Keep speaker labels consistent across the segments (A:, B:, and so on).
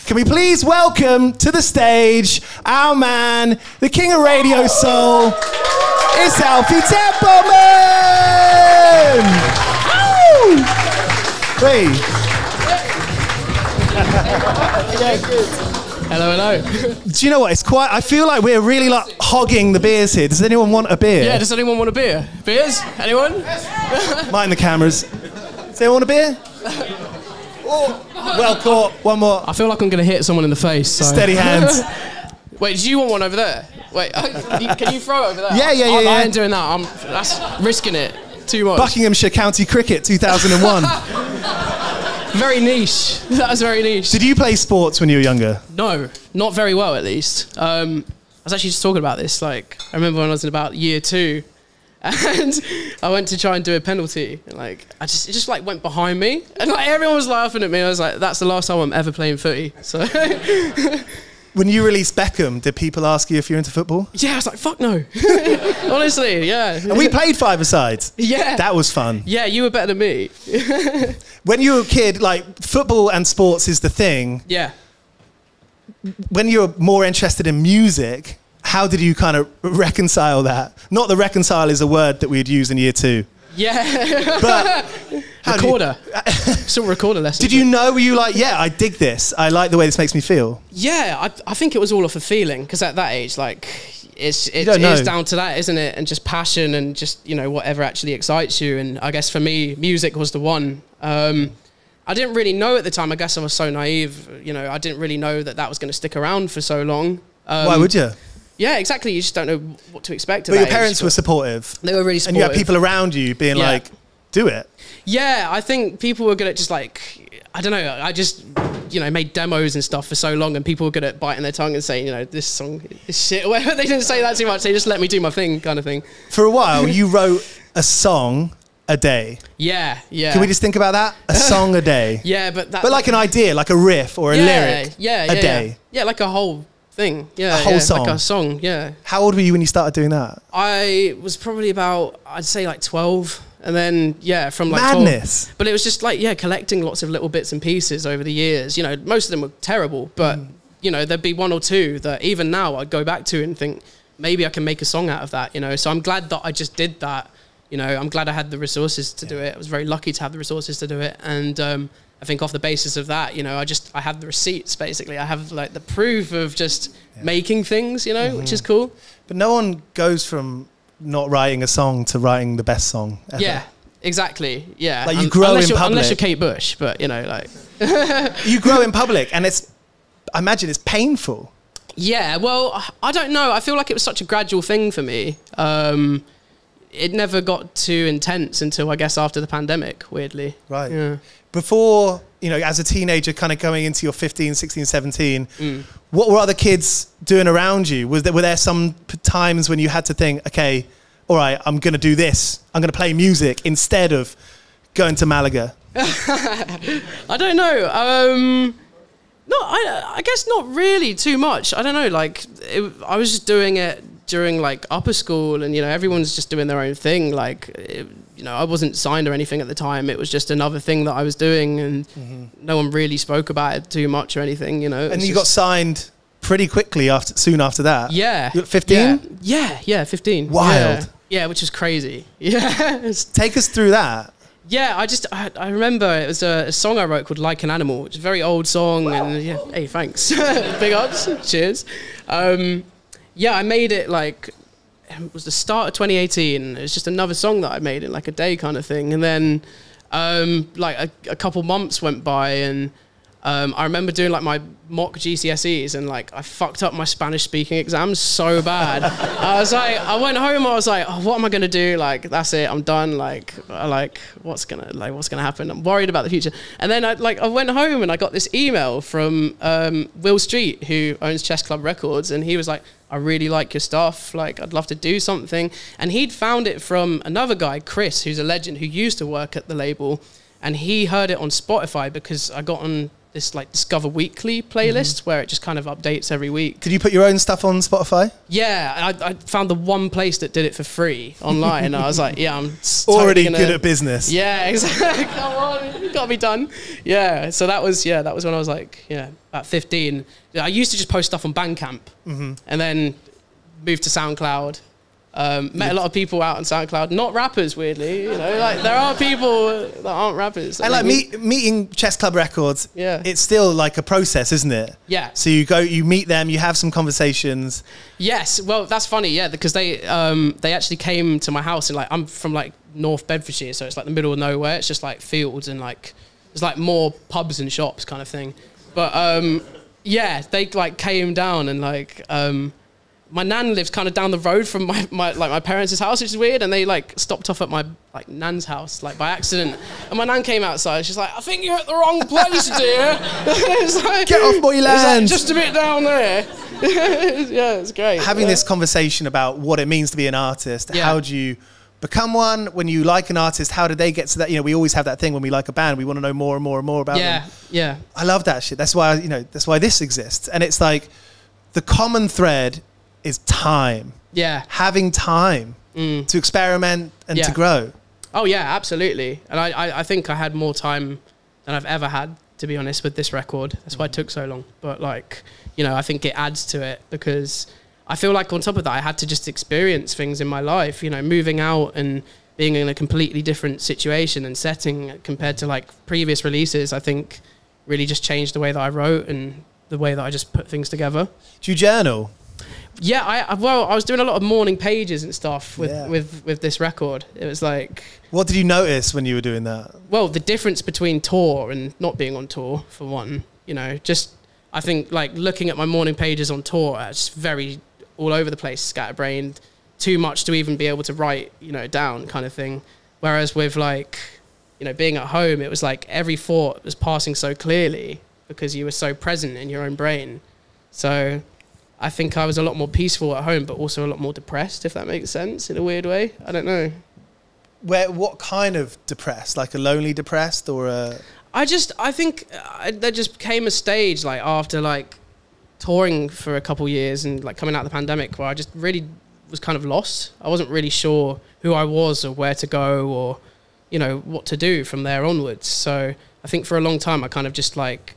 A: Can we please welcome to the stage our man, the king of Radio Soul, it's Alfie Templeman! Wait.
B: Yeah, good. Hello, hello.
A: Do you know what? It's quite. I feel like we're really like hogging the beers here. Does anyone want a beer?
B: Yeah, does anyone want a beer? Beers? Anyone?
A: Mind the cameras. Does anyone want a beer? Oh, well caught. One more.
B: I feel like I'm going to hit someone in the face. So.
A: Steady hands.
B: Wait, do you want one over there? Wait, can you throw it over there?
A: Yeah.
B: I ain't doing that. That's risking it too much.
A: Buckinghamshire County Cricket 2001.
B: Very niche. That was very niche.
A: Did you play sports when you were younger?
B: No, not very well at least. I was actually just talking about this. Like, I remember when I was in about year 2, and I went to try and do a penalty. And, like, it just like went behind me, and like everyone was laughing at me. I was like, that's the last time I'm ever playing footy. So.
A: When you released Beckham, did people ask you if you're into football?
B: Yeah, I was like, fuck no. Honestly, yeah.
A: And we played five-a-sides.
B: Yeah.
A: That was fun.
B: Yeah, you were better than me.
A: When you were a kid, like, football and sports is the thing.
B: Yeah.
A: When you were more interested in music, how did you kind of reconcile that? Not that reconcile is a word that we'd use in year 2.
B: Yeah.
A: But...
B: Recorder. Still recorder lesson.
A: Did you know, were you like, yeah, I dig this. I like the way this makes me feel?
B: Yeah, I think it was all off a feeling, because at that age, like, it is down to that, isn't it? And just passion and just, you know, whatever actually excites you. And I guess for me, music was the one. I didn't really know at the time. I guess I was so naive. You know, I didn't really know that was going to stick around for so long.
A: Why would you?
B: Yeah, exactly. You just don't know what to expect.
A: But your parents were supportive.
B: They were really supportive.
A: And you had people around you being like, do it.
B: Yeah, I think people were good at just like, I don't know, I just, you know, made demos and stuff for so long, and people were good at biting their tongue and saying, you know, this song is shit or whatever. They didn't say that too much. They just let me do my thing, kind of thing.
A: For a while, you wrote a song a day.
B: Yeah.
A: Can we just think about that? A song a day.
B: Yeah, but like
A: an idea, like a riff or a lyric a day.
B: Yeah, like a whole thing. Yeah,
A: a whole song.
B: Like a song, yeah.
A: How old were you when you started doing that?
B: I was probably about, I'd say like 12. And then, yeah, from like...
A: Madness.
B: 12, but it was just like, yeah, collecting lots of little bits and pieces over the years. You know, most of them were terrible, but, you know, there'd be one or two that even now I'd go back to and think, maybe I can make a song out of that, you know? So I'm glad that I just did that. You know, I'm glad I had the resources to do it. I was very lucky to have the resources to do it. And I think off the basis of that, you know, I have the receipts, basically. I have, like, the proof of just making things, you know, which is cool.
A: But no one goes from... not writing a song to writing the best song ever.
B: Yeah, exactly. Yeah.
A: Like you grow in public.
B: Unless you're Kate Bush, but you know, like...
A: You grow in public and I imagine it's painful.
B: Yeah, well, I don't know. I feel like it was such a gradual thing for me. It never got too intense until, I guess, after the pandemic, weirdly.
A: Right.
B: Yeah.
A: Before, you know, as a teenager kind of going into your 15, 16, 17, what were other kids doing around you? Were there some times when you had to think, okay, all right, I'm going to do this. I'm going to play music instead of going to Malaga?
B: I don't know. No, I guess not really too much. I don't know, like, I was just doing it during, like, upper school, and, you know, everyone's just doing their own thing. Like, you know, I wasn't signed or anything at the time. It was just another thing that I was doing, and no one really spoke about it too much or anything, you know.
A: And you got signed pretty quickly soon after that?
B: Yeah.
A: You were 15?
B: Yeah, 15.
A: Wild.
B: Yeah, which is crazy. Yeah.
A: Take us through that.
B: Yeah, I remember it was a song I wrote called Like an Animal, which is a very old song, and yeah, hey, thanks. Big ups, cheers. Yeah, I made it like, it was the start of 2018. It was just another song that I made in like a day kind of thing. And then like a couple months went by, and I remember doing like my mock GCSEs, and like I fucked up my Spanish speaking exams so bad. I went home, I was like, oh, what am I gonna do? Like, that's it, I'm done. Like what's gonna happen? I'm worried about the future. And then I went home and I got this email from Will Street, who owns Chess Club Records, and he was like, I really like your stuff, like I'd love to do something. And he'd found it from another guy, Chris, who's a legend, who used to work at the label, and he heard it on Spotify because I got on this like Discover Weekly playlist where it just kind of updates every week.
A: Did you put your own stuff on Spotify?
B: Yeah, I found the one place that did it for free online. And I was like, yeah, I'm
A: already
B: totally
A: good at business.
B: Yeah, exactly. Come on, gotta be done. Yeah, so that was when I was like, about 15. I used to just post stuff on Bandcamp and then moved to SoundCloud. Met a lot of people out on SoundCloud, not rappers, weirdly. You know, like there are people that aren't rappers.
A: And like meeting Chess Club Records, it's still like a process, isn't it?
B: Yeah.
A: So you meet them, you have some conversations.
B: Yes. Well, that's funny, yeah, because they actually came to my house, and like I'm from like North Bedfordshire, so it's like the middle of nowhere. It's just like fields and like there's like more pubs and shops kind of thing. But yeah, they like came down and like. My nan lives kind of down the road from my parents' house, which is weird, and they like stopped off at my like nan's house like by accident, and my nan came outside. She's like, "I think you're at the wrong place, dear." It's like,
A: get off my land.
B: Like, just a bit down there. Yeah, it's great.
A: Having this conversation about what it means to be an artist. How do you become one? When you like an artist, how did they get to that? You know, we always have that thing when we like a band, we want to know more and more and more about them.
B: Yeah.
A: I love that shit. That's why that's why this exists, and it's like the common thread is time. Yeah. Having time to experiment and to grow.
B: Oh yeah, absolutely. And I think I had more time than I've ever had, to be honest, with this record. That's why it took so long. But like, you know, I think it adds to it because I feel like on top of that, I had to just experience things in my life, you know, moving out and being in a completely different situation and setting compared to like previous releases, I think really just changed the way that I wrote and the way that I just put things together.
A: Do you journal?
B: Yeah, I was doing a lot of morning pages and stuff with this record. It was like...
A: What did you notice when you were doing that?
B: Well, the difference between tour and not being on tour, for one. You know, just, I think, like, looking at my morning pages on tour, it's very all over the place, scatterbrained, too much to even be able to write, you know, down kind of thing. Whereas with, like, you know, being at home, it was like every thought was passing so clearly because you were so present in your own brain. So... I think I was a lot more peaceful at home, but also a lot more depressed, if that makes sense, in a weird way. I don't know.
A: What kind of depressed? Like a lonely depressed or a...
B: I think there just came a stage, like, after, like, touring for a couple years and, like, coming out of the pandemic where I just really was kind of lost. I wasn't really sure who I was or where to go or, you know, what to do from there onwards. So I think for a long time I kind of just, like,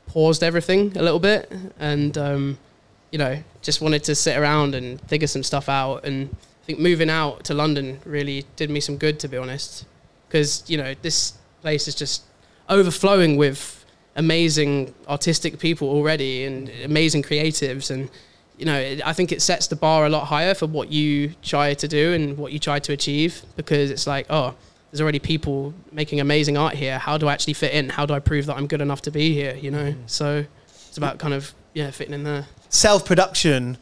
B: paused everything a little bit and... you know, just wanted to sit around and figure some stuff out. And I think moving out to London really did me some good, to be honest. Because, you know, this place is just overflowing with amazing artistic people already and amazing creatives. And, you know, I think it sets the bar a lot higher for what you try to do and what you try to achieve. Because it's like, oh, there's already people making amazing art here. How do I actually fit in? How do I prove that I'm good enough to be here, you know? So it's about kind of, fitting in there.
A: Self-production,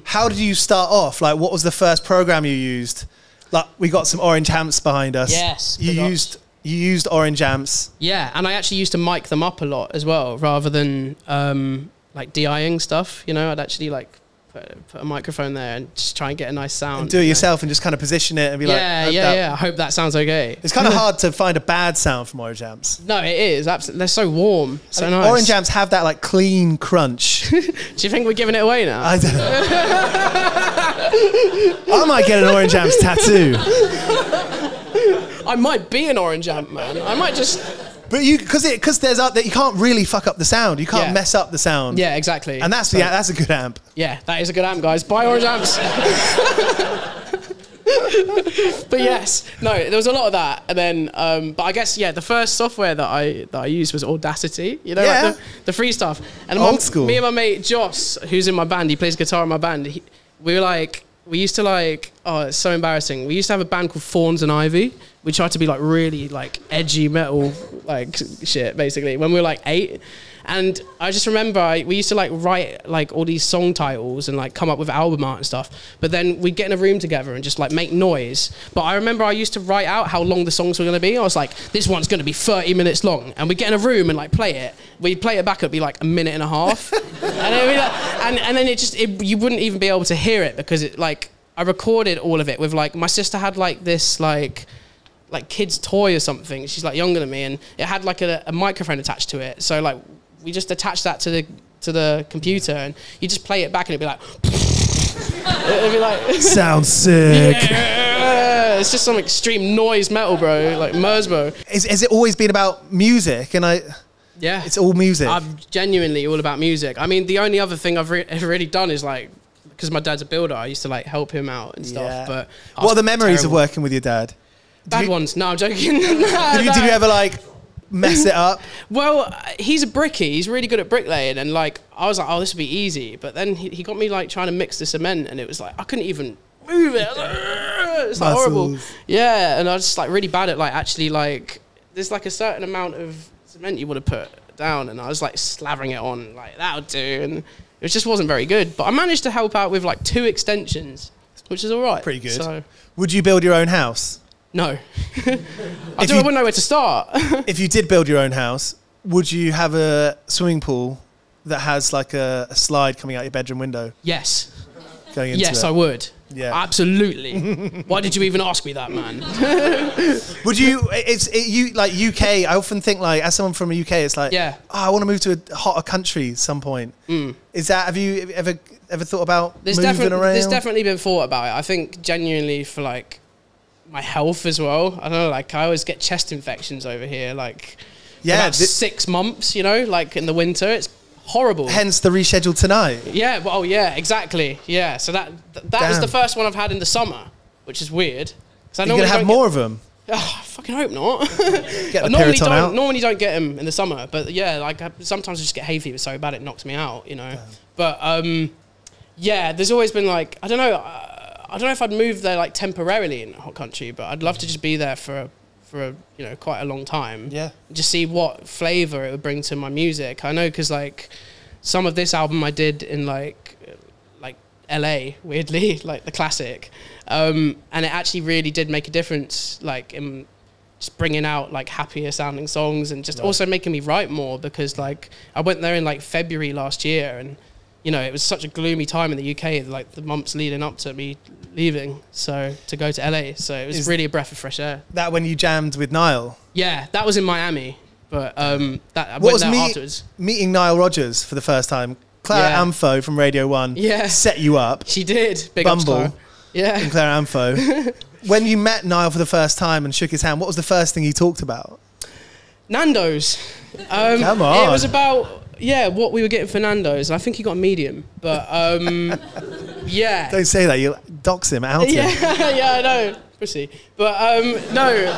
A: how did you start off? Like, what was the first program you used? Like, we got some orange amps behind us.
B: Yes.
A: You used orange amps.
B: Yeah, and I actually used to mic them up a lot as well, rather than like DIing stuff. You know, I'd actually like put a microphone there and just try and get a nice sound.
A: And do it yourself and just kind of position it and be like...
B: Yeah, I hope that sounds okay.
A: It's kind of hard to find a bad sound from orange amps.
B: No, it is. Absolutely. They're so warm. So nice.
A: Orange amps have that like clean crunch.
B: Do you think we're giving it away now?
A: I don't know. I might get an orange amps tattoo.
B: I might be an orange amp, man. I might just...
A: But because there's that you can't really fuck up the sound. You can't mess up the sound.
B: Yeah, exactly.
A: And that's a good amp.
B: Yeah, that is a good amp, guys. Buy orange amps. But yes, no, there was a lot of that, and then but I guess the first software that I used was Audacity. You know, like the free stuff. And
A: old school.
B: Me and my mate Joss, who's in my band, he plays guitar in my band. We used to like, oh, it's so embarrassing. We used to have a band called Fawns and Ivy. We tried to be like really like edgy metal like shit basically when we were like 8. And I just remember we used to like write like all these song titles and like come up with album art and stuff. But then we'd get in a room together and just like make noise. But I remember I used to write out how long the songs were going to be. I was like, this one's going to be 30 minutes long. And we'd get in a room and like play it. We'd play it back, it'd be like a minute and a half. and then you wouldn't even be able to hear it because it like, I recorded all of it with like, my sister had like this like, like kid's toy or something. She's like younger than me, and it had like a microphone attached to it. So like we just attached that to the computer, and you just play it back, and it'd be like, it'd be like,
A: sounds sick.
B: Yeah, it's just some extreme noise metal, bro, like Merzbow.
A: Has it always been about music?
B: Yeah,
A: it's all music.
B: I'm genuinely all about music. I mean, the only other thing I've ever really done is like, because my dad's a builder, I used to like help him out and stuff. But
A: what are the memories of working with your dad?
B: Bad ones. No, I'm joking.
A: Did you ever like mess it up?
B: Well, he's a brickie. He's really good at bricklaying, and like I was like, oh, this will be easy. But then he got me like trying to mix the cement, and it was like I couldn't even move it. It's like horrible. Yeah, and I was just like really bad at like actually like there's like a certain amount of cement you want to put down, and I was like slavering it on like that'll do, and it just wasn't very good. But I managed to help out with like 2 extensions, which is all right.
A: Pretty good.
B: So,
A: would you build your own house?
B: No. I wouldn't know where to start.
A: If you did build your own house, would you have a swimming pool that has like a slide coming out your bedroom window?
B: Yes.
A: Going into
B: yes,
A: it?
B: I would.
A: Yeah.
B: Absolutely. Why did you even ask me that, man?
A: Would you? You like UK? I often think like as someone from the UK, it's like,
B: yeah.
A: Oh, I want to move to a hotter country at some point. Is that? Have you ever thought about moving around?
B: There's definitely been thought about it. I think genuinely for like my health as well. I don't know. Like I always get chest infections over here. Like about 6 months. You know, like in the winter, it's horrible. Hence
A: the reschedule tonight.
B: Yeah. Well, yeah. Exactly. Yeah. So that was the first one I've had in the summer, which is weird.
A: You're gonna have more of them.
B: Oh, I fucking hope not.
A: Get the
B: normally don't get them in the summer, but yeah, like sometimes I just get hay fever so bad it knocks me out, you know. Damn. But yeah, there's always been like I don't know if I'd move there like temporarily in a hot country, but I'd love to just be there for a you know quite a long time.
A: Yeah.
B: Just see what flavour it would bring to my music. I know because like some of this album I did in like LA, weirdly, like the classic, and it actually really did make a difference, like in just bringing out like happier sounding songs and just also making me write more, because like I went there in like February last year, and you know it was such a gloomy time in the UK, like the months leading up to me leaving, so to go to LA, so it was really a breath of fresh air.
A: That when you jammed with Niall?
B: Yeah, that was in Miami, but I went there afterwards.
A: Meeting Niall Rodgers for the first time? Claire Amfo from Radio 1 set you up.
B: She did. Big
A: Bumble.
B: Yeah.
A: And Claire Amfo. When you met Niall for the first time and shook his hand, what was the first thing he talked about?
B: Nando's.
A: Come on.
B: It was about, what we were getting for Nando's. I think he got a medium, but yeah.
A: Don't say that. You'll dox him, out him.
B: Yeah, I know. Pussy. But no.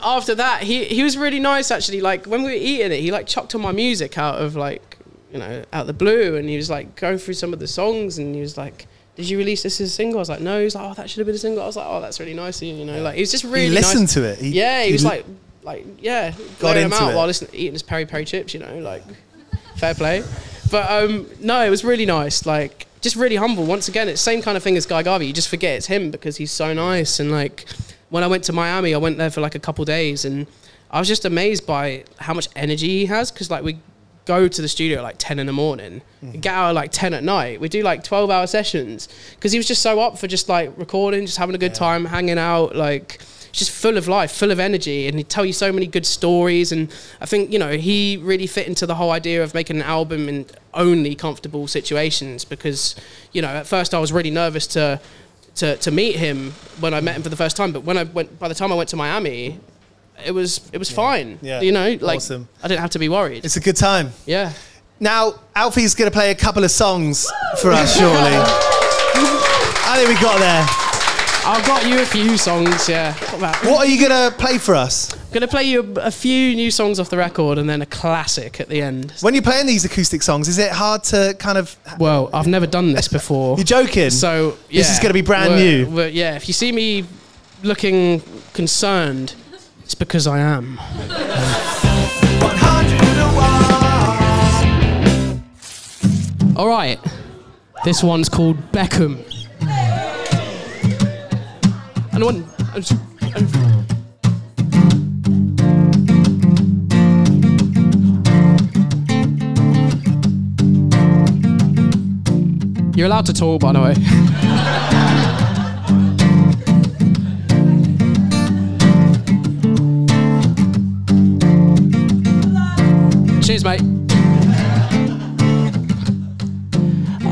B: After that, he was really nice, actually. Like, when we were eating it, he like chucked on my music out of like, you know, out the blue, and he was like going through some of the songs, and he was like, did you release this as a single? I was like, no. He was like, oh, that should have been a single. I was like, oh, that's really nice of you, you know. Like, he was just really
A: nice. He listened to it.
B: He was like,
A: got into
B: him out
A: it
B: while eating his peri-peri chips, you know, like, fair play. But no, it was really nice, like, just really humble. Once again, it's the same kind of thing as Guy Garvey. You just forget it's him because he's so nice. And like, when I went to Miami, I went there for like a couple days, and I was just amazed by how much energy he has, because like we go to the studio at like 10 in the morning, get out at like 10 at night. We do like 12-hour sessions, because he was just so up for just like recording, just having a good time, hanging out, like just full of life, full of energy, and he'd tell you so many good stories. And I think, you know, he really fit into the whole idea of making an album in only comfortable situations, because, you know, at first I was really nervous to meet him when I met him for the first time, but by the time I went to Miami, it was fine. Yeah. You know, like awesome. I didn't have to be worried.
A: It's a good time.
B: Yeah.
A: Now, Alfie's going to play a couple of songs for us, surely. I think we got there.
B: I've got you a few songs, yeah.
A: What are you going to play for us?
B: I'm going to play you a few new songs off the record, and then a classic at the end.
A: When you're playing these acoustic songs, is it hard to kind of...
B: Well, I've never done this before.
A: You're joking?
B: So, yeah.
A: This is going to be brand new.
B: Yeah, if you see me looking concerned, it's because I am. All right, this one's called Beckham. You're allowed to talk, by the way. mate.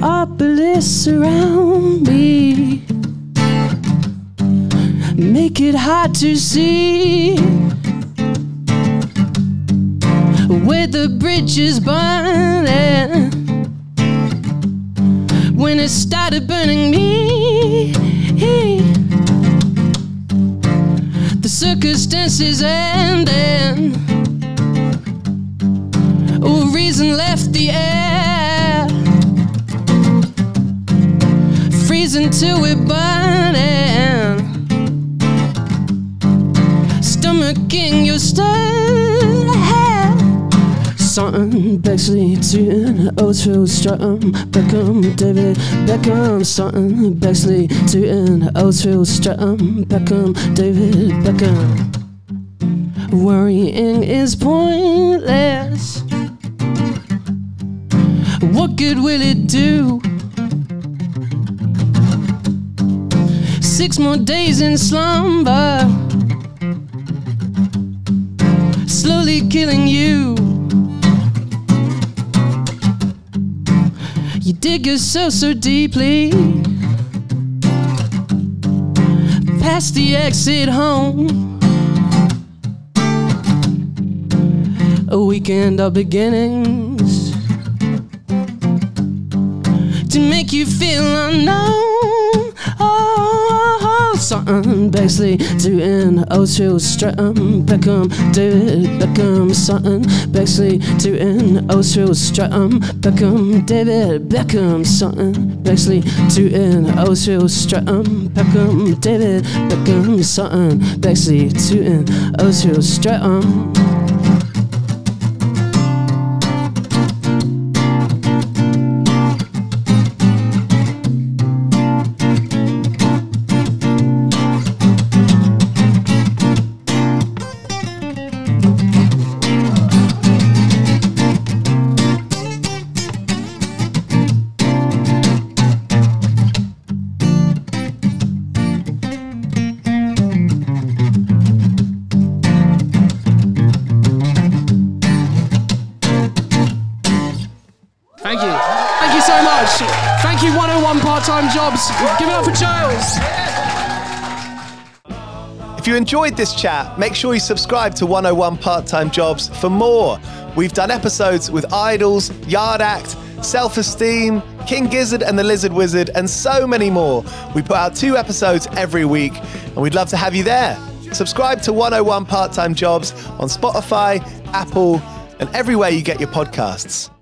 B: Obelisk surround me, make it hard to see where the bridge is burning. When it started burning me, the circumstance is ending. Oh, reason left the air, freezing till we're burning, stomaching your stare. Something Bexley to Oatsville, Stratton, Beckham, David Beckham. Something Bexley to Oatsville, Stratton, Beckham, David Beckham. Worrying is pointless. What good will it do? 6 more days in slumber, slowly killing you. You dig yourself so deeply past the exit home. A weekend of beginnings to make you feel unknown. Oh, something Bexley to Oatsville, Stratton, Beckham, David Beckham. Something Bexley to Oatsville, Stratton, Beckham, David Beckham. Something Bexley to Oatsville, Stratton, Beckham, David Beckham. Something Bexley to Oatsville, Stratton. Thank you. Thank you so much. Thank you, 101 Part-Time Jobs. Give it up for Giles.
A: If you enjoyed this chat, make sure you subscribe to 101 Part-Time Jobs for more. We've done episodes with Idols, Yard Act, Self-Esteem, King Gizzard and the Lizard Wizard, and so many more. We put out 2 episodes every week, and we'd love to have you there. Subscribe to 101 Part-Time Jobs on Spotify, Apple, and everywhere you get your podcasts.